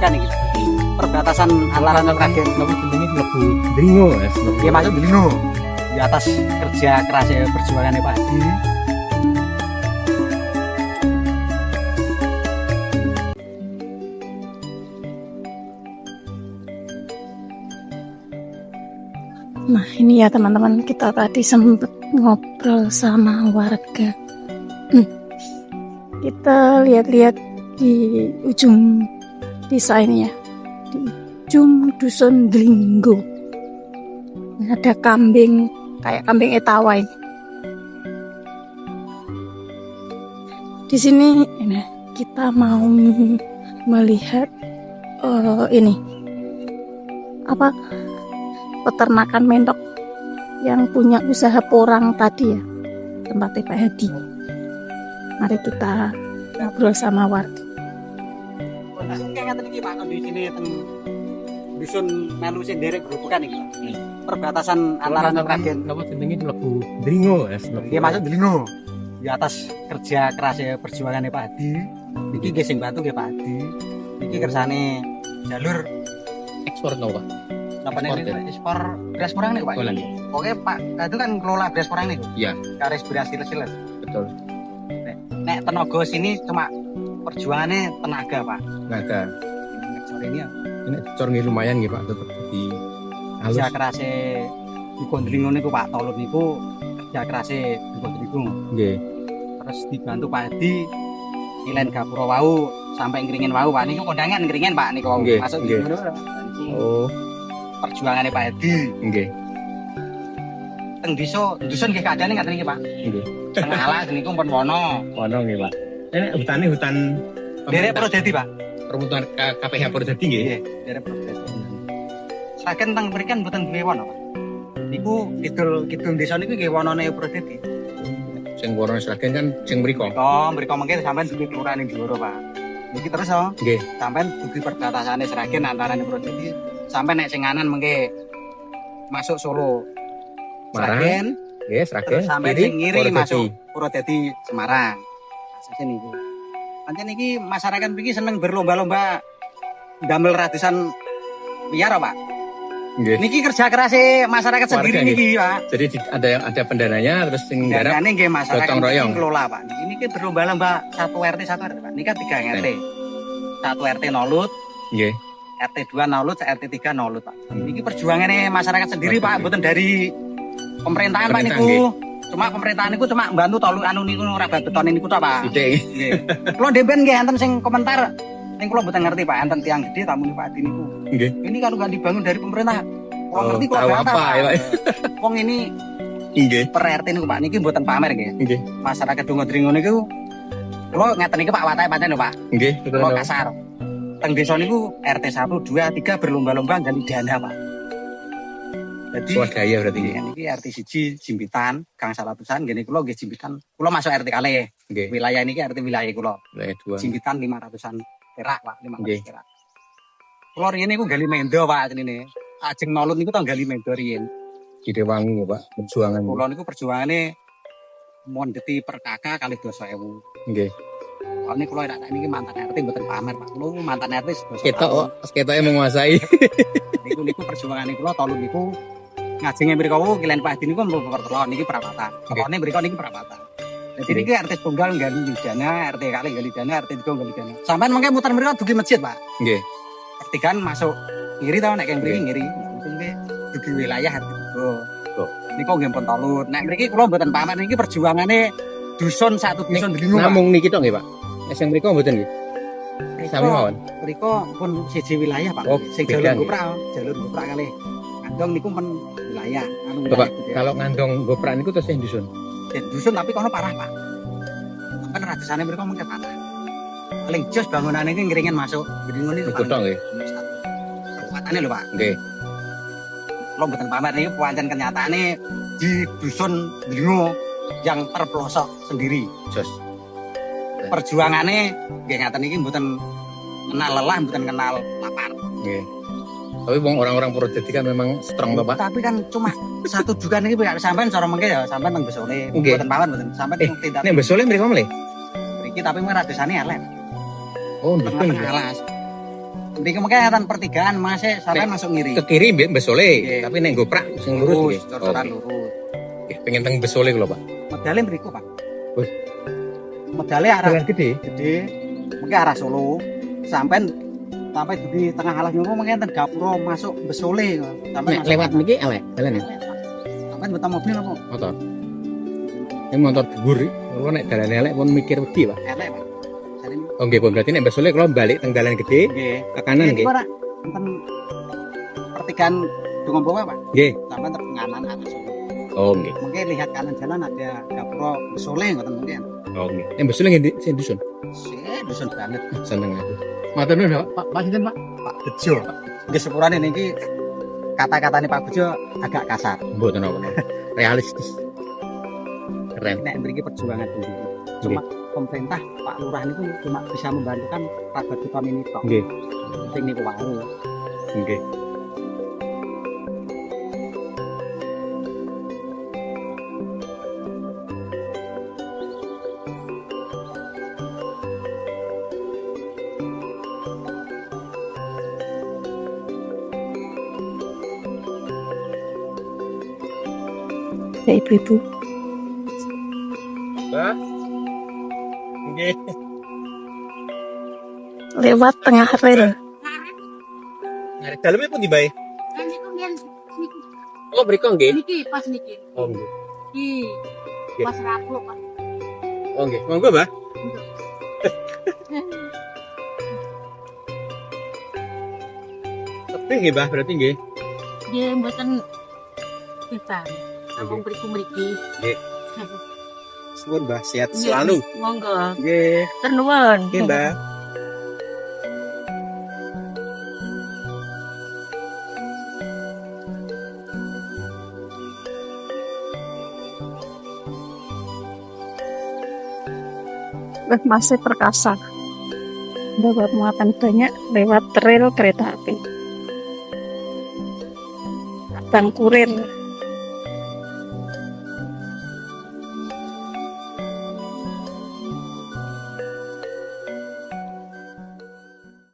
Grobogan iki. Perbatasan antara Sragen napa jenenge mlebu Dringo Mas. ya masuk Dringo. Di atas kerja keras perjuangannya Pak Hadi. Nah ini ya teman-teman, kita tadi sempat ngobrol sama warga. Kita lihat-lihat di ujung desa ini ya, di ujung dusun Dlinggo. Ada kambing, kayak kambing Etawa ini. Di sini ini kita mau melihat ini apa, peternakan mentok yang punya usaha porang tadi ya, tempatnya Pak Hadi. Mari kita ngobrol sama warga. Kayak ngeten iki Pak kondisine teng dusun melu sing derek Grobogan iki. Perbatasan antara Sragen napa jenenge mlebu Dringo Mas. ya masuk Dringo. Di atas kerja keras perjuangannya Pak Hadi. Iki nggih sing bantu nggih Pak Hadi. Iki kersane jalur Ekspor napa? apa nih ekspor beras porang nih Pak. Oke Pak, itu kan kelola beras porang nih. Iya, Karis beras siles-siles. betul. Nek tenaga sini cuma perjuangannya tenaga Pak. Naga. Ngecor ini ya. Ini cor nggih lumayan nggih Pak, tetep di halus. Kerja kerasnya di Kondringo niku Pak Tolut niku kerja kerasnya di Kondringo. Nggih. Terus dibantu Pak Hadi ngilen gapura wau sampai ngeringin wau Pak niku kondangan ngeringin Pak niku wau. Nggih, Masuk nggih. di ngono. Oh, Perjuangannya Pak Hadi. nggih. Teng dusun nggih keadaane ngaten iki Pak. Nggih. Tengah alas niku pun wono. Ono nggih Pak. Ini hutannya hutan Derek Prodadi Pak. permutuan KPH Purwodadi nggih. Nggih, derek Prodadi. Sragen teng mrikan mboten duwe wono Pak. Niku kidul desa niku nggih wonone Prodadi. Sing warna Sragen kan sing mriko. Mriko mengke sampean duwe kelurahan ing Blora Pak. Niki terus yo. Nggih. Sampean dugi perbatasane Sragen antarané Prodadi sampai nek sing nganan mengke masuk Solo. Marang. Sragen Nggih, Sragen. terus sampai sing ngiri Purwodadi. masuk Purwodadi Semarang. Asase niku. Pancen iki masyarakat iki seneng berlomba-lomba damel ratusan biar Pak. Nggih. Niki kerja keras masyarakat sendiri Warga, niki Pak. Jadi ada pendananya terus sing garap Darane nggih masyarakat gotong royong. iki kelola Pak. Ini ki berlomba-lomba 1 RT 1 RT Pak. Niki kan 3 RT. 1 RT nolut, nggih. RT 2 nolut, RT 3 nolut Pak. Niki perjuangannya masyarakat sendiri Pak, mboten dari pemerintahan Pak Pemerintah, niku. Cuma pemerintahan niku cuma bantu tolu anu niku rabat beton niku tok Pak. Sithik. Nggih. Kula ndemben nggih enten sing komentar ning kula mboten ngerti Pak, enten tiang gede tamu Pak Adi niku. Nggih. Ini kalau nggak dibangun dari pemerintah, kula Oh, ngerti kok tahu bantah, apa Pak. ya, Pak? Wong ini Nggih. per RT niku Pak, niki mboten pamer nggih. Nggih. Masyarakat Dongo Dringo niku kula ngeten iki Pak watahe pancen lho Pak. Nggih, Kula kasar. Teng desa niku RT 1 2 3 berlomba-lomba gali dana Pak. Jadi swadaya berarti nggih. niki RT 1 Jimpitan, Gang Salatusan ngene kula nggih Jimpitan. Kula masuk RT kalih. Nggih. Wilayah niki RT wilayah kula. Wilayah 2. Jimpitan 500-an perak Pak, 500 Nggih. perak. Kula riyen niku gali mendo Pak jenenge. Ajeng nolut niku tau gali mendo riyen. Cirewangi ya Pak, perjuangan. Kula niku perjuangane mondeti per kakak kali 200.000. Nggih. Ini kula nek niki mantan RT mboten pamer Pak. Kula mantan RT sedoso. Ketok kok, ketoke menguasai. Niku perjuangane kula tolu niku ngajenge mriko wau kilen Pak Hadi niku mlebu pertelon niki perawatan. Pokoknya mriko niki perawatan. Jadi niki RT tunggal nggali dana, RT kali nggali dana, RT 3 nggali dana. Sampeyan mengke muter mriko dugi masjid Pak. Nggih. Pertigaan masuk ngiri tau nek kene mriki ngiri. Niki dugi wilayah RT. Oh. Niku nggih pun tolut. Nek mriki kula mboten pamer niki perjuangane dusun satu dusun Dringo Pak. Namung niki tok nggih Pak. Sing mriko mboten nggih. Sami mawon. Mriko pun siji wilayah Pak. Oh, Sing beda jalur nggih. goprak kali. Kandong niku men wilayah. Anu Bapak, wilayah kalau ngandong goprak niku terus sing dusun. dusun tapi kono parah Pak. Kan ratusane mriko mengke parah. Paling jos bangunane iki ngiringen masuk. Jadi ngono niku. Niku tok nggih. Kekuatane lho Pak. Nggih. Lo mboten pamer niku pancen kenyataane di dusun Dringo yang terpelosok sendiri. Jos. Perjuangane nggih ngaten iki mboten kenal lelah, mboten kenal lapar. Nggih. Tapi wong orang-orang Purwodadi kan memang strong Bapak. Tapi kan cuma satu juga niki Pak sampean cara mengke ya sampean teng besole. Nggih. Mboten pamer mboten. Sampean teng tindak Nek besole mriko mleh. mriki tapi mung ratusane elek. Oh, dusun. Tengah alas. Mriki mungkin enten pertigaan masih sampai masuk ngiri. Ke kiri mbek Besole, Nggih. tapi nek goprak sing lurus nggih. cocoran Oke. lurus. Nggih, pengen teng Besole kula, Pak. Medale mriku, Pak. Wih. Medale arah Jalan gede. gede, mungkin arah Solo. Sampai di tengah alas niku mungkin enten gapura masuk Besole. Sampai Nek lewat niki elek dalan ya. Sampai betul mobil apa? Motor. Ini motor dhuwur iki. Kula nek dalan elek pun mikir wedi, Pak. Elek, Pak. Jadi Oh nggih, Pak. Berarti nek Besole kula balik teng dalan gede nggih. ke kanan nggih. Gimana? Enten pertigaan Dungo Bawa, Pak. Nggih. Sampai terpenganan atas Solo. Oh nggih. Mungkin lihat kanan jalan ada gapura Besole ngoten mungkin. Oh nggih. Nek Besole ngendi sing dusun? Dusun banget. Seneng aku. Matur nuwun, Pak. Pak sinten, Pak? Pak Bejo. Nggih sepurane niki kata-katane Pak Bejo agak kasar. Mboten apa-apa. Realistis. Keren. Nek mriki perjuangan dulu. Cuma pemerintah Pak Lurah niku cuma bisa membantukan rabat kita mini tok. Nggih. Penting niku wae. Nggih. Ya ibu-ibu. Nggih. Lewat tengah rel. Arek daleme pun dibae. Kan niku mbiyen Oh, mriko nggih. niki pas niki. Oh nggih. Iki Nggih. pas Rabu Pak. Oh nggih. Monggo, Mbak. Tapi nggih, Mbah, berarti nggih. Dia mboten kita. Kampung mriki. Nggih. Suwun, Mbah, sehat Nggih, selalu. Monggo. Nggih. Tur nuwun. Nggih, Mbah. Masih perkasa. Bawa muatan banyak lewat rel kereta api. Bang kurir.